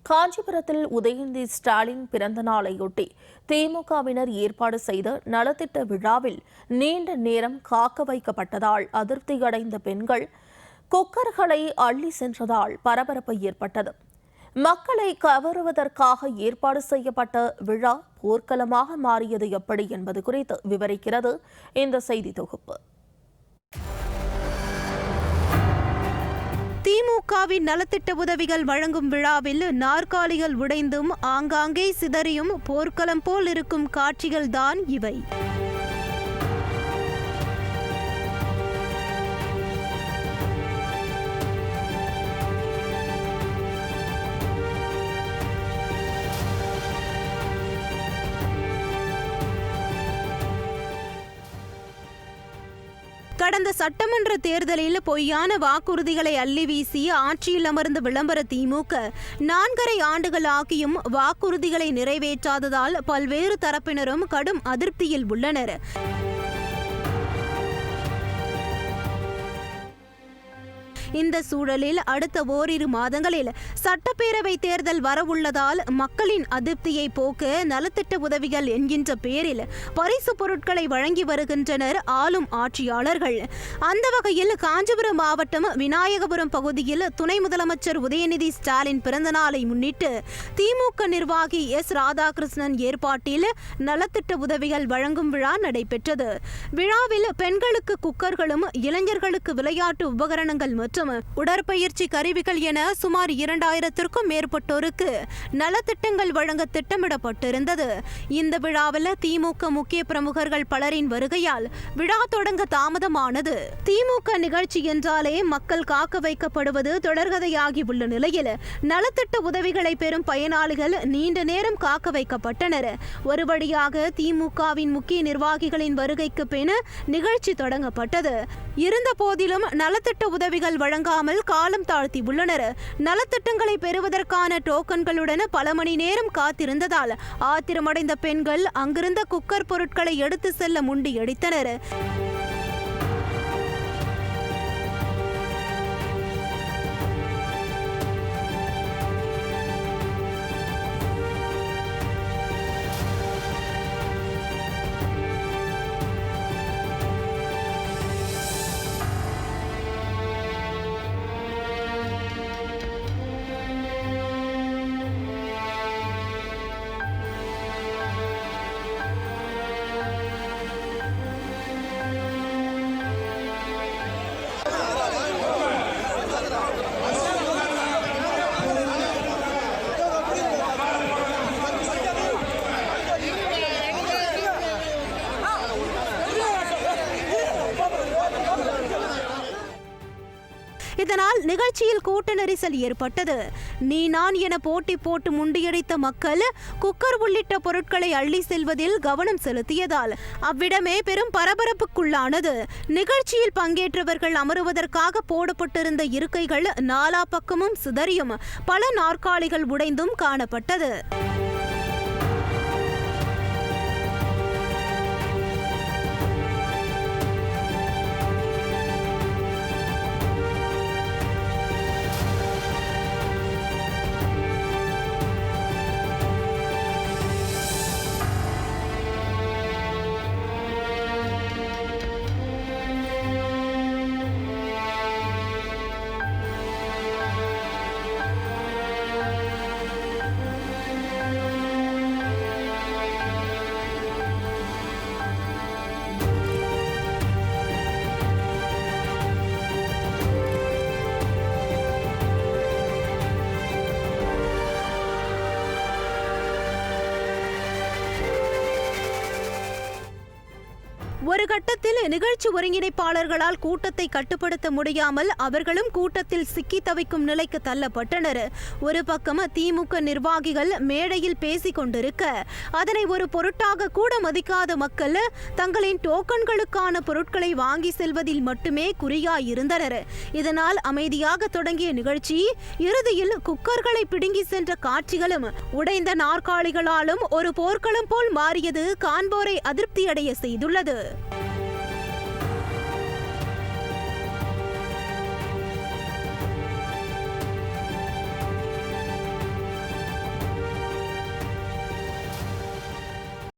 காஞ்சிபுரத்தில் உதயநிதி ஸ்டாலின் பிறந்த நாளையொட்டி திமுகவினர் ஏற்பாடு செய்த நலத்திட்ட விழாவில் நீண்ட நேரம் காக்க வைக்கப்பட்டதால் அதிருப்தியடைந்த பெண்கள் குக்கர்களை அள்ளி சென்றதால் பரபரப்பு ஏற்பட்டது. மக்களை கவருவதற்காக ஏற்பாடு செய்யப்பட்ட விழா போர்க்களமாக மாறியது எப்படி என்பது குறித்து விவரிக்கிறது இந்த செய்தி தொகுப்பு. திமுகவின் நலத்திட்ட உதவிகள் வழங்கும் விழாவில் நாற்காலிகள் உடைந்தும் ஆங்காங்கே சிதறியும் போர்க்களம் போல் இருக்கும் காட்சிகள்தான் இவை. கடந்த சட்டமன்ற தேர்தலில் பொய்யான வாக்குறுதிகளை அள்ளி வீசி ஆட்சியில் அமர்ந்த விளம்பர திமுக 4.5 ஆண்டுகள் ஆகியும் வாக்குறுதிகளை நிறைவேற்றாததால் பல்வேறு தரப்பினரும் கடும் அதிருப்தியில் உள்ளனர். இந்த சூழலில் அடுத்த ஓரிரு மாதங்களில் சட்டப்பேரவை தேர்தல் வரவுள்ளதால் மக்களின் அதிருப்தியை போக்க நலத்திட்ட உதவிகள் என்கின்ற பெயரில் பரிசு பொருட்களை வழங்கி வருகின்றனர் ஆளும் ஆட்சியாளர்கள். அந்த வகையில் காஞ்சிபுரம் மாவட்டம் விநாயகபுரம் பகுதியில் துணை முதலமைச்சர் உதயநிதி ஸ்டாலின் பிறந்தநாளை முன்னிட்டு திமுக நிர்வாகி எஸ். ராதாகிருஷ்ணன் ஏற்பாட்டில் நலத்திட்ட உதவிகள் வழங்கும் விழா நடைபெற்றது. விழாவில் பெண்களுக்கு குக்கர்களும் இளைஞர்களுக்கு விளையாட்டு உபகரணங்கள் மற்றும் உடற்பயிற்சி கருவிகள் என சுமார் 2000க்கும் மேற்பட்டோருக்கு நலத்திட்டங்கள் வழங்க திட்டமிடப்பட்டிருந்தது. இந்த விழாவில் திமுக முக்கிய பிரமுகர்கள் பலரின் வருகையால் விழா தொடங்க தாமதமானது. திமுக நிகழ்ச்சி என்றாலே மக்கள் காக்க வைக்கப்படுவது தொடர்கதையாகி உள்ள நிலையில் நலத்திட்ட உதவிகளை பெறும் பயனாளிகள் நீண்ட நேரம் காக்க வைக்கப்பட்டனர். ஒரு வழியாக திமுகவின் முக்கிய நிர்வாகிகளின் வருகைக்கு பின் நிகழ்ச்சி தொடங்கப்பட்டது. இருந்த போதிலும் நலத்திட்ட உதவிகள் வழங்காமல் காலம் தாழ்த்தி உள்ளனர். நலத்திட்டங்களை பெறுவதற்கான டோக்கன்களுடன் பல மணி நேரம் காத்திருந்ததால் ஆத்திரமடைந்த பெண்கள் அங்கிருந்த குக்கர் பொருட்களை எடுத்து செல்ல முண்டியடித்தனர். இதனால் நிகழ்ச்சியில் கூட்ட நெரிசல் ஏற்பட்டது. நீ நான் என போட்டி போட்டு முண்டியடித்த மக்கள் குக்கர் உள்ளிட்ட பொருட்களை அள்ளி செல்வதில் கவனம் செலுத்தியதால் அவ்விடமே பெரும் பரபரப்புக்குள்ளானது. நிகழ்ச்சியில் பங்கேற்றவர்கள் அமருவதற்காக போடப்பட்டிருந்த இருக்கைகள் நாலா பக்கமும் சிதறியும் பல நாற்காலிகள் உடைந்தும் காணப்பட்டது. ஒரு கட்டத்தில் நிகழ்ச்சி ஒருங்கிணைப்பாளர்களால் கூட்டத்தை கட்டுப்படுத்த முடியாமல் அவர்களும் கூட்டத்தில் சிக்கி தவிக்கும் நிலைக்கு தள்ளப்பட்டனர். ஒரு பக்கம் திமுக நிர்வாகிகள் மேடையில் பேசிக் கொண்டிருக்க அதனை ஒரு பொருட்டாக கூட மதிக்காத மக்கள் தங்களின் டோக்கன்களுக்கான பொருட்களை வாங்கி செல்வதில் மட்டுமே குறியாயிருந்தனர். இதனால் அமைதியாக தொடங்கிய நிகழ்ச்சி இறுதியில் குக்கர்களை பிடுங்கி சென்ற காட்சிகளும் உடைந்த நாற்காலிகளாலும் ஒரு போர்க்களம் போல் மாறியது காண்போரை அதிருப்தியடைய செய்துள்ளது.